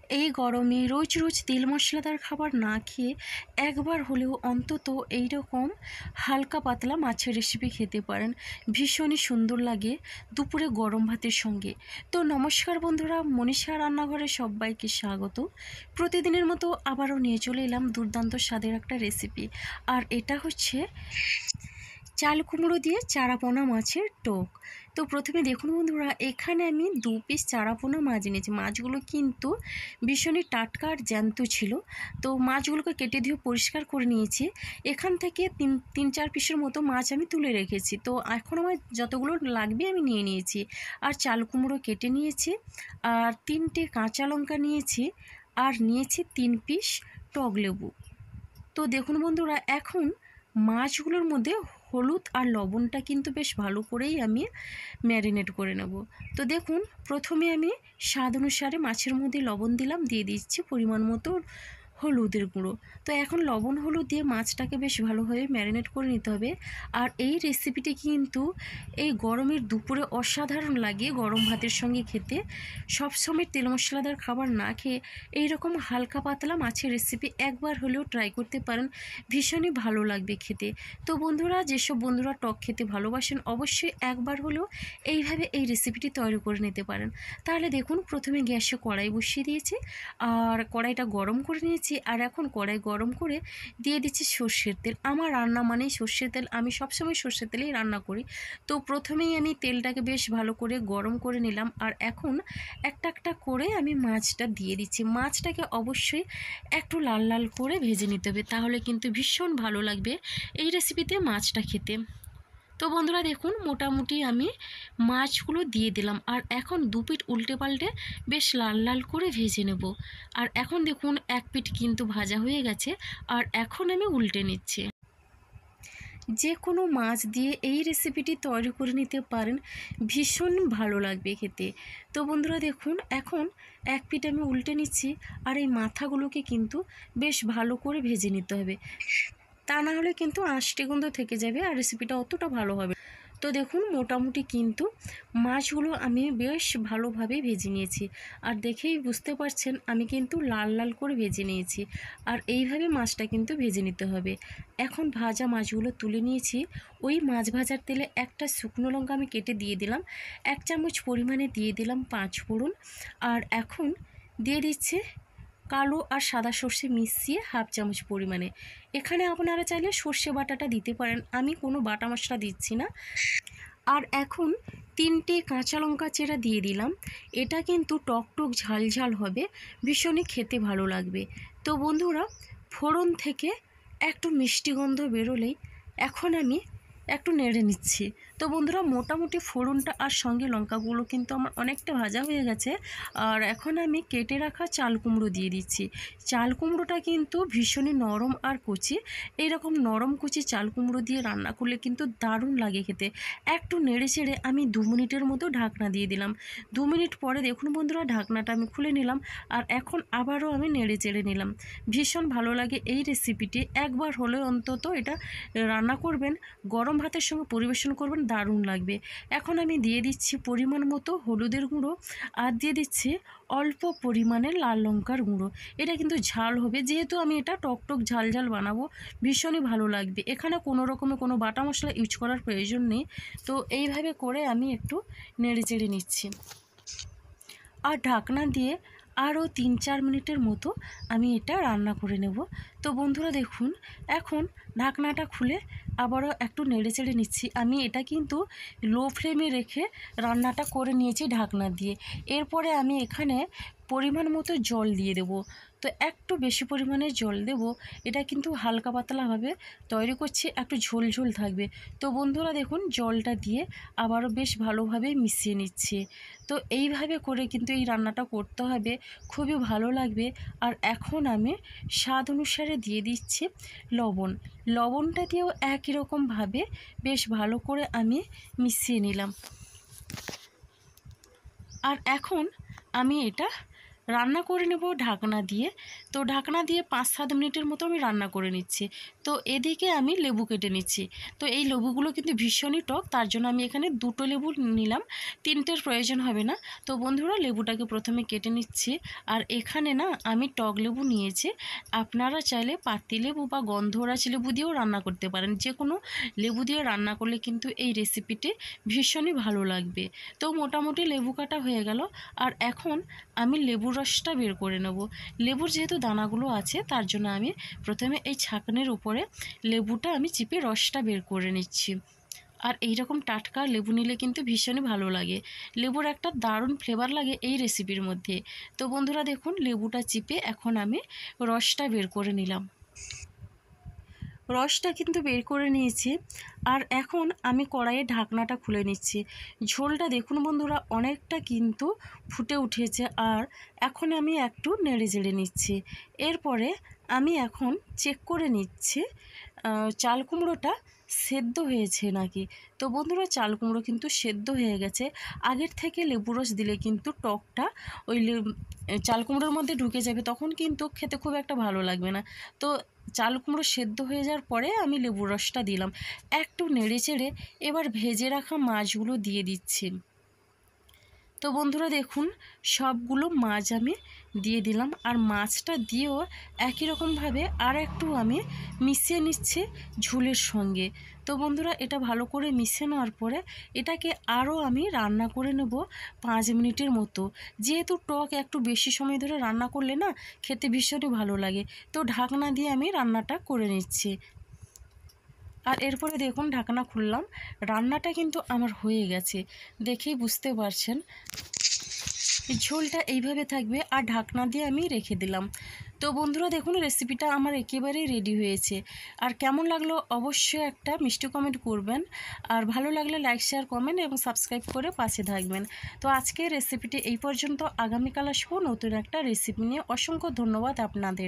এই গরমে রোজ রোজ তেল মশলাদার খাবার না খেয়ে একবার হলেও অন্তত এই রকম হালকা পাতলা মাছের রেসিপি খেতে পারেন। ভীষণই সুন্দর লাগে দুপুরে গরম ভাতের সঙ্গে। তো নমস্কার বন্ধুরা, মনীষা রান্নাঘরে সবাইকে স্বাগত। প্রতিদিনের মতো আবারও নিয়ে চলে এলাম দুর্দান্ত স্বাদের একটা রেসিপি। আর এটা হচ্ছে চাল কুমড়ো দিয়ে চারাপোনা মাছের টক। তো প্রথমে দেখুন বন্ধুরা, এখানে আমি 2 পিস চারাপোনা মাছ নিয়েছি। মাছগুলো কিন্তু ভীষণই টাটকা আর জ্যান্ত ছিল। তো মাছগুলোকে কেটে ধুয়ে পরিষ্কার করে নিয়েছি। এখান থেকে তিন চার পিসের মতো মাছ আমি তুলে রেখেছি। তো এখন আমার যতগুলো লাগবে আমি নিয়ে নিয়েছি। আর চাল কুমড়ো কেটে নিয়েছি, আর 3টে কাঁচা লঙ্কা নিয়েছি, আর নিয়েছি 3 পিস টক লেবু। তো দেখুন বন্ধুরা, এখন মাছগুলোর মধ্যে হলুদ আর লবণটা কিন্তু বেশ ভালো করেই আমি ম্যারিনেট করে নেব। তো দেখুন, প্রথমে আমি স্বাদ অনুসারে মাছের মধ্যে লবণ দিলাম, দিয়ে দিচ্ছি পরিমাণ মতো হলুদের গুঁড়ো। তো এখন লবণ হলুদ দিয়ে মাছটাকে বেশ ভালোভাবে ম্যারিনেট করে নিতে হবে। আর এই রেসিপিটি কিন্তু এই গরমের দুপুরে অসাধারণ লাগে গরম ভাতের সঙ্গে খেতে। সবসময় তেল মশলাদার খাবার না খেয়ে এই রকম হালকা পাতলা মাছের রেসিপি একবার হলেও ট্রাই করতে পারেন, ভীষণই ভালো লাগবে খেতে। তো বন্ধুরা, যেসব বন্ধুরা টক খেতে ভালোবাসেন অবশ্যই একবার হলেও এইভাবে এই রেসিপিটি তৈরি করে নিতে পারেন। তাহলে দেখুন, প্রথমে গ্যাসে কড়াই বসিয়ে দিয়েছি, আর কড়াইটা গরম করে নিয়েছি। আর এখন কড়াই গরম করে দিয়ে দিচ্ছি সর্ষের তেল। আমার রান্না মানেই সর্ষের তেল, আমি সবসময় সর্ষের তেলেই রান্না করি। তো প্রথমেই আমি তেলটাকে বেশ ভালো করে গরম করে নিলাম, আর এখন একটা একটা করে আমি মাছটা দিয়ে দিচ্ছি। মাছটাকে অবশ্যই একটু লাল লাল করে ভেজে নিতে হবে, তাহলে কিন্তু ভীষণ ভালো লাগবে এই রেসিপিতে মাছটা খেতে। তো বন্ধুরা দেখুন, মোটামুটি আমি মাছগুলো দিয়ে দিলাম, আর এখন 2 পিঠ উল্টে পাল্টে বেশ লাল লাল করে ভেজে নেব। আর এখন দেখুন, 1 পিঠ কিন্তু ভাজা হয়ে গেছে, আর এখন আমি উল্টে নিচ্ছি। যে কোনো মাছ দিয়ে এই রেসিপিটি তৈরি করে নিতে পারেন, ভীষণ ভালো লাগবে খেতে। তো বন্ধুরা দেখুন, এখন 1 পিঠ আমি উল্টে নিচ্ছি, আর এই মাথাগুলোকে কিন্তু বেশ ভালো করে ভেজে নিতে হবে, তা না হলে কিন্তু আঁশটি গন্ধ থেকে যাবে আর রেসিপিটা অতটা ভালো হবে। তো দেখুন, মোটামুটি কিন্তু মাছগুলো আমি বেশ ভালোভাবে ভেজে নিয়েছি, আর দেখেই বুঝতে পারছেন আমি কিন্তু লাল লাল করে ভেজে নিয়েছি। আর এইভাবে মাছটা কিন্তু ভেজে নিতে হবে। এখন ভাজা মাছগুলো তুলে নিয়েছি। ওই মাছ ভাজার তেলে একটা শুকনো লঙ্কা আমি কেটে দিয়ে দিলাম, 1 চামচ পরিমাণে দিয়ে দিলাম 5 ফোড়ন, আর এখন দিয়ে দিচ্ছে কালো আর সাদা সর্ষে মিশিয়ে 1/2 চামচ পরিমাণে। এখানে আপনারা চাইলে সর্ষে বাটাটা দিতে পারেন, আমি কোনো বাটা মশলা দিচ্ছি না। আর এখন 3টে কাঁচা লঙ্কা চেরা দিয়ে দিলাম। এটা কিন্তু টক টক ঝাল ঝাল হবে, ভীষণই খেতে ভালো লাগবে। তো বন্ধুরা, ফোড়ন থেকে একটু মিষ্টি গন্ধ বেরোলেই এখন আমি একটু নেড়ে নিচ্ছি। তো বন্ধুরা, মোটামুটি ফোড়নটা আর সঙ্গে লঙ্কাগুলো কিন্তু আমার অনেকটা ভাজা হয়ে গেছে। আর এখন আমি কেটে রাখা চাল কুমড়ো দিয়ে দিচ্ছি। চাল কুমড়োটা কিন্তু ভীষণই নরম আর কচি। এইরকম নরম কচি চাল কুমড়ো দিয়ে রান্না করলে কিন্তু দারুণ লাগে খেতে। একটু নেড়ে চেড়ে আমি 2 মিনিটের মতো ঢাকনা দিয়ে দিলাম। 2 মিনিট পরে দেখুন বন্ধুরা, ঢাকনাটা আমি খুলে নিলাম, আর এখন আবারও আমি নেড়ে চেড়ে নিলাম। ভীষণ ভালো লাগে এই রেসিপিটি, একবার হলে অন্তত এটা রান্না করবেন, গরম ভাতের সঙ্গে পরিবেশন করবেন, দারুণ লাগবে। এখন আমি দিয়ে দিচ্ছি পরিমাণ মতো হলুদের গুঁড়ো, আর দিয়ে দিচ্ছি অল্প পরিমাণে লাল লঙ্কার গুঁড়ো। এটা কিন্তু ঝাল হবে, যেহেতু আমি এটা টক টক ঝাল ঝাল বানাবো, ভীষণই ভালো লাগবে। এখানে কোনো রকমের কোনো বাটা মশলা ইউজ করার প্রয়োজন নেই। তো এইভাবে করে আমি একটু নেড়ে চেড়ে নিচ্ছি, আর ঢাকনা দিয়ে আরও 3-4 মিনিটের মতো আমি এটা রান্না করে নেব। তো বন্ধুরা দেখুন, এখন ঢাকনাটা খুলে আবারও একটু নেড়ে চেড়ে নিচ্ছি। আমি এটা কিন্তু লো ফ্লেমে রেখে রান্নাটা করে নিয়েছি ঢাকনা দিয়ে। এরপরে আমি এখানে পরিমাণ মতো জল দিয়ে দেব। তো একটু বেশি পরিমাণে জল দেব, এটা কিন্তু হালকা পাতলাভাবে তৈরি করছি, একটু ঝোল ঝোল থাকবে। তো বন্ধুরা দেখুন, জলটা দিয়ে আবারও বেশ ভালোভাবে মিশিয়ে নিচ্ছি। তো এইভাবে করে কিন্তু এই রান্নাটা করতে হবে, খুবই ভালো লাগবে। আর এখন আমি স্বাদ অনুসারে দিয়ে দিচ্ছি লবণ। লবণটা দিয়েও একই রকমভাবে বেশ ভালো করে আমি মিশিয়ে নিলাম। আর এখন আমি এটা রান্না করে নেব ঢাকনা দিয়ে। তো ঢাকনা দিয়ে 5-7 মিনিটের মতো আমি রান্না করে নিচ্ছি। তো এদিকে আমি লেবু কেটে নিচ্ছি। তো এই লেবুগুলো কিন্তু ভীষণই টক, তার জন্য আমি এখানে 2টো লেবু নিলাম, 3টের প্রয়োজন হবে না। তো বন্ধুরা লেবুটাকে প্রথমে কেটে নিচ্ছি। আর এখানে না আমি টক লেবু নিয়েছি, আপনারা চাইলে পাতিলেবু বা গন্ধরাজ লেবু দিয়েও রান্না করতে পারেন। যে কোনো লেবু দিয়ে রান্না করলে কিন্তু এই রেসিপিটি ভীষণই ভালো লাগবে। তো মোটামুটি লেবু কাটা হয়ে গেল। আর এখন আমি লেবুর রসটা বের করে নেব। লেবুর যেহেতু দানাগুলো আছে তার জন্য আমি প্রথমে এই ছাঁকনির উপরে লেবুটা আমি চিপে রসটা বের করে নিচ্ছি। আর এই রকম টাটকা লেবু নিলে কিন্তু ভীষণই ভালো লাগে, লেবুর একটা দারুণ ফ্লেভার লাগে এই রেসিপির মধ্যে। তো বন্ধুরা দেখুন লেবুটা চিপে এখন আমি রসটা বের করে নিলাম। রসটা কিন্তু বের করে নিয়েছি। আর এখন আমি কড়াইয়ে ঢাকনাটা খুলে নিচ্ছি। ঝোলটা দেখুন বন্ধুরা অনেকটা কিন্তু ফুটে উঠেছে। আর এখন আমি একটু নেড়ে চেড়ে নিচ্ছি। এরপরে আমি এখন চেক করে নিচ্ছি চাল কুমড়োটা সেদ্ধ হয়েছে নাকি। তো বন্ধুরা চাল কুমড়ো কিন্তু সেদ্ধ হয়ে গেছে। আগের থেকে লেবু রস দিলে কিন্তু টকটা ওই চাল কুমড়োর মধ্যে ঢুকে যাবে, তখন কিন্তু খেতে খুব একটা ভালো লাগবে না। তো চাল কুমড়ো সেদ্ধ হয়ে যাওয়ার পরে আমি লেবুর রসটা দিলাম। একটু নেড়ে চেড়ে এবার ভেজে রাখা মাছগুলো দিয়ে দিচ্ছি। তো বন্ধুরা দেখুন সবগুলো মাছ আমি দিয়ে দিলাম। আর মাছটা দিয়েও একই রকমভাবে আর একটু আমি মিশিয়ে নিচ্ছি ঝোলের সঙ্গে। তো বন্ধুরা এটা ভালো করে মিশিয়ে নেওয়ার পরে এটাকে আরও আমি রান্না করে নেব 5 মিনিটের মতো। যেহেতু টক একটু বেশি সময় ধরে রান্না করলে না খেতে ভীষণই ভালো লাগে। তো ঢাকনা দিয়ে আমি রান্নাটা করে নিচ্ছি। আর এরপরে দেখুন ঢাকনা খুললাম, রান্নাটা কিন্তু আমার হয়ে গেছে, দেখেই বুঝতে পারছেন। ঝোলটা এইভাবে থাকবে আর ঢাকনা দিয়ে আমি রেখে দিলাম। তো বন্ধুরা দেখুন রেসিপিটা আমার একেবারেই রেডি হয়েছে। আর কেমন লাগলো অবশ্যই একটা মিষ্টি কমেন্ট করবেন। আর ভালো লাগলে লাইক শেয়ার কমেন্ট এবং সাবস্ক্রাইব করে পাশে থাকবেন। তো আজকের রেসিপিটি এই পর্যন্ত, আগামীকাল আসবো নতুন একটা রেসিপি নিয়ে। অসংখ্য ধন্যবাদ আপনাদের।